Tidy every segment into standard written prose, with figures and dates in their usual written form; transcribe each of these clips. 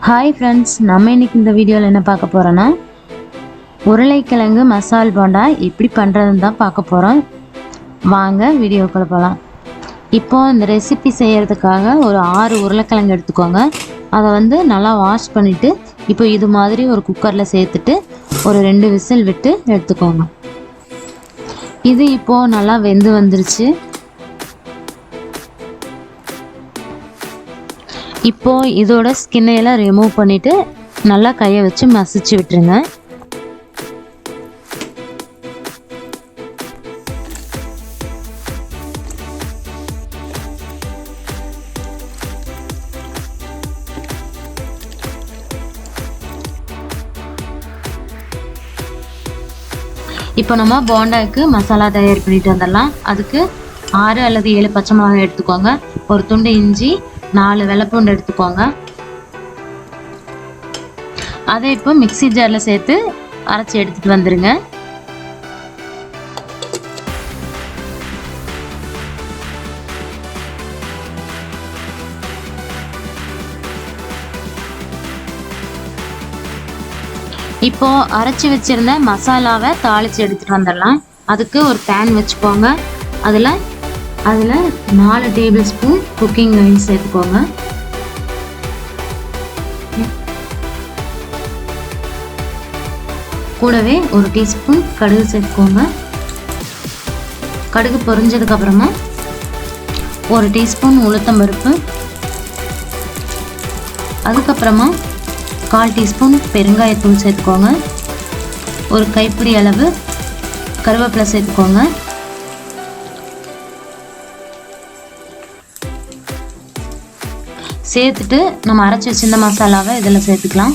Hi friends, நம்ம இன்னைக்கு இந்த வீடியோவில் என்ன பார்க்க போகிறோன்னா உருளைக்கிழங்கு மசால் போண்டா எப்படி பண்ணுறதுன்னு தான் பார்க்க போகிறோம். வாங்க வீடியோக்குள்ள போகலாம். இப்போது இந்த ரெசிபி செய்கிறதுக்காக ஒரு 6 உருளைக்கிழங்கு எடுத்துக்கோங்க. அதை நல்லா வாஷ் பண்ணிவிட்டு இப்போ இது மாதிரி ஒரு குக்கரில் சேர்த்துட்டு ஒரு 2 விசில் விட்டு எடுத்துக்கோங்க. இது இப்போது நல்லா வெந்து வந்துருச்சு. இப்போது இதோட ஸ்கின்னையெல்லாம் ரிமூவ் பண்ணிவிட்டு நல்லா கையை வச்சு மசிச்சு விட்டுருங்க. இப்போ நம்ம போண்டாவுக்கு மசாலா தயார் பண்ணிட்டு வந்துடலாம். அதுக்கு 6 அல்லது 7 பச்சை மிளகாய் எடுத்துக்கோங்க. ஒரு துண்டு இஞ்சி, 4 வெள்ளைப்பூண்டு எடுத்துக்கோங்க. அதை இப்போ மிக்ஸி ஜாரில் சேர்த்து அரைச்சி எடுத்துகிட்டு வந்துடுங்க. இப்போ அரைச்சி வச்சிருந்த மசாலாவை தாளித்து எடுத்துகிட்டு வந்துடலாம். அதுக்கு ஒரு பேன் வச்சுக்கோங்க. அதில் 4 டேபிள் ஸ்பூன் குக்கிங் ஆயில் சேர்த்துக்கோங்க. கூடவே 1 டீஸ்பூன் கடுகு சேர்த்துக்கோங்க. கடுகு பொரிஞ்சதுக்கு அப்புறமா 1 டீஸ்பூன் உளுத்தம்பருப்பு, அதுக்கப்புறமா 1/4 டீஸ்பூன் பெருங்காயத்தூள் சேர்த்துக்கோங்க. ஒரு கைப்பிடி அளவு கருவேப்பிலை சேர்த்துக்கோங்க. சேர்த்துட்டு நம்ம அரைச்சி வச்சிருந்த மசாலாவை இதில் சேர்த்துக்கலாம்.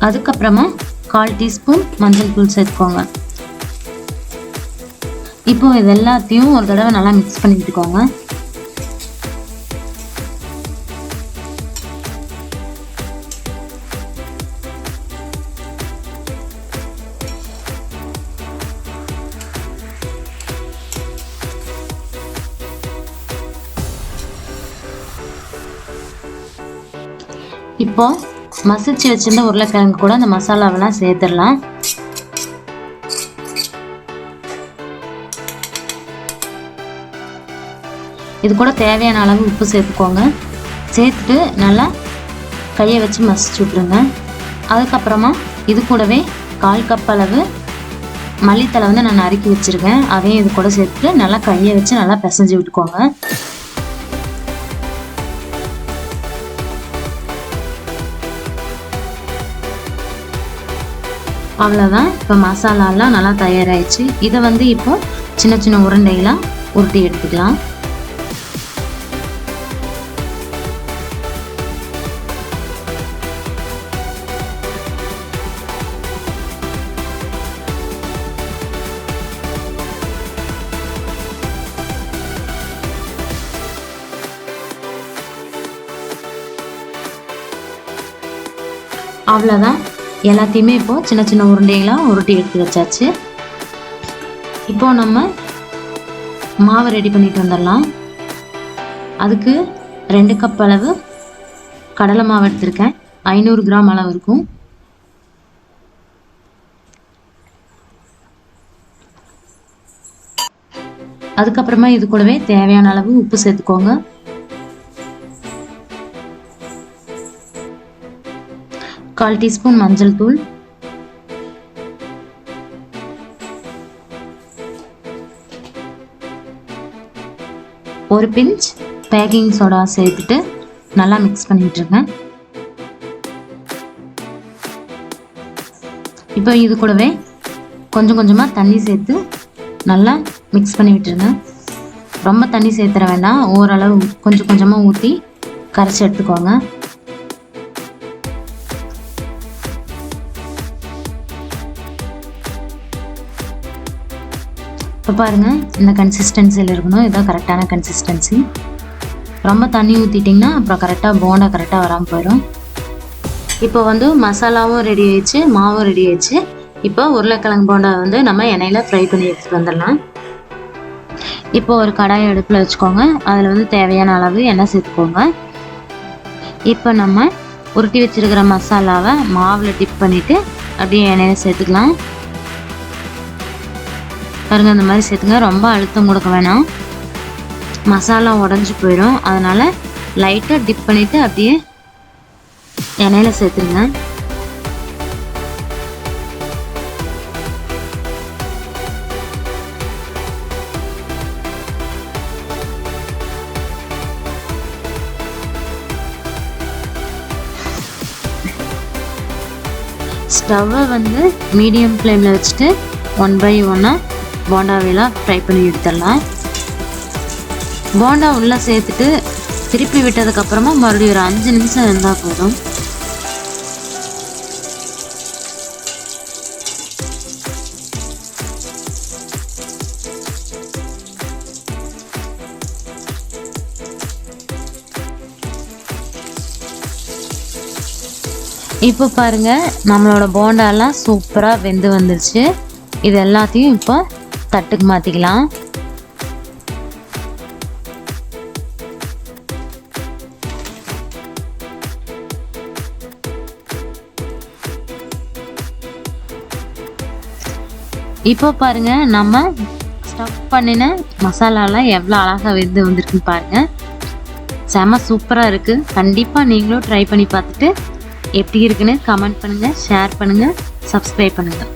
அதுக்கப்புறமா 1/4 டீஸ்பூன் மஞ்சள் தூள் சேர்த்துக்கோங்க. இப்போ இது எல்லாத்தையும் ஒரு தடவை நல்லா மிக்ஸ் பண்ணி விட்டுக்கோங்க. இப்போ மசிச்சு வச்சிருந்த உருளைக்கிழங்கு கூட அந்த மசாலாவெல்லாம் சேர்த்துடலாம். இது கூட தேவையான அளவு உப்பு சேர்த்துக்கோங்க. சேர்த்துட்டு நல்லா கையை வச்சு மசிச்சு விட்ருங்க. அதுக்கப்புறமா இது கூடவே 1/4 கப் அளவு மல்லித்தலை நான் நறுக்கி வச்சுருக்கேன். அதையும் இது கூட சேர்த்துட்டு நல்லா கையை வச்சு நல்லா பிசைஞ்சு விட்டுக்கோங்க. அவ்வளோதான். இப்போ மசாலாலாம் நல்லா தயாராகிடுச்சு. இதை இப்போ சின்ன சின்ன உருண்டைகளாக உருட்டி எடுத்துக்கலாம். அவ்வளோதான். எல்லாத்தையுமே இப்போ சின்ன சின்ன உருண்டைகளாக உருட்டி எடுத்து வச்சாச்சு. இப்போ நம்ம மாவை ரெடி பண்ணிட்டு வந்துடலாம். அதுக்கு 2 கப் அளவு கடலை மாவு எடுத்திருக்கேன். 500 கிராம் அளவு இருக்கும். அதுக்கப்புறமா இது கூடவே தேவையான அளவு உப்பு சேர்த்துக்கோங்க. கால் டீஸ்பூன் மஞ்சள் தூள், ஒரு பிஞ்ச் பேக்கிங் சோடா சேர்த்துட்டு நல்லா மிக்ஸ் பண்ணிட்டு இருக்கேன். இப்போ இது கூடவே கொஞ்சம் கொஞ்சமாக தண்ணி சேர்த்து நல்லா மிக்ஸ் பண்ணி விட்டுருங்க. ரொம்ப தண்ணி சேர்த்துற வேண்டாம், ஓரளவு கொஞ்சம் கொஞ்சமாக ஊற்றி கரைச்சி எடுத்துக்கோங்க. இப்போ பாருங்கள், இந்த கன்சிஸ்டன்சியில் இருக்கணும். இதுதான் கரெக்டான கன்சிஸ்டன்சி. ரொம்ப தண்ணி ஊற்றிட்டிங்கன்னா அப்புறம் கரெக்டாக போண்டா கரெக்டாக வராமல் போயிடும். இப்போ வந்து மசாலாவும் ரெடி ஆயிடுச்சு, மாவும் ரெடி ஆயிடுச்சு. இப்போ உருளைக்கிழங்கு போண்டா வந்து நம்ம எண்ணெயில் ஃப்ரை பண்ணி எடுத்துகிட்டு வந்துடலாம். இப்போ ஒரு கடாயை அடுப்பில் வச்சுக்கோங்க. அதில் வந்து தேவையான அளவு எண்ணெய் சேர்த்துக்கோங்க. இப்போ நம்ம உருட்டி வச்சிருக்கிற மசாலாவை மாவில் டிப் பண்ணிவிட்டு அப்படியே எண்ணெயில் சேர்த்துக்கலாம். பாருங்க, அந்த மாதிரி சேர்த்துங்க. ரொம்ப அழுத்தம் கொடுக்க வேணாம், மசாலா உடஞ்சி போயிடும். அதனால் லைட்டாக டிப் பண்ணிவிட்டு அப்படியே எண்ணெயில் சேர்த்துருங்க. ஸ்டவ்வை வந்து மீடியம் ஃப்ளேமில் வச்சுட்டு 1 by 1 போண்டாவெல்லாம் ஃப்ரை பண்ணி எடுத்துடலாம். போண்டா உள்ளே சேர்த்துட்டு திருப்பி விட்டதுக்கப்புறமா மறுபடியும் ஒரு 5 நிமிஷம் இருந்தால் போதும். இப்போ பாருங்க, நம்மளோட போண்டாலாம் சூப்பராக வெந்து வந்துருச்சு. இது எல்லாத்தையும் இப்போ தட்டுக்கு மாற்றிக்கலாம். இப்போ பாருங்க, நம்ம ஸ்டஃப் பண்ணின மசாலாலாம் எவ்வளோ அழகாக வெந்து வந்திருக்குன்னு பாருங்க. செம சூப்பராக இருக்குது. கண்டிப்பாக நீங்களும் ட்ரை பண்ணி பார்த்துட்டு எப்படி இருக்குன்னு கமெண்ட் பண்ணுங்கள், ஷேர் பண்ணுங்கள், சப்ஸ்கிரைப் பண்ணுங்கள்.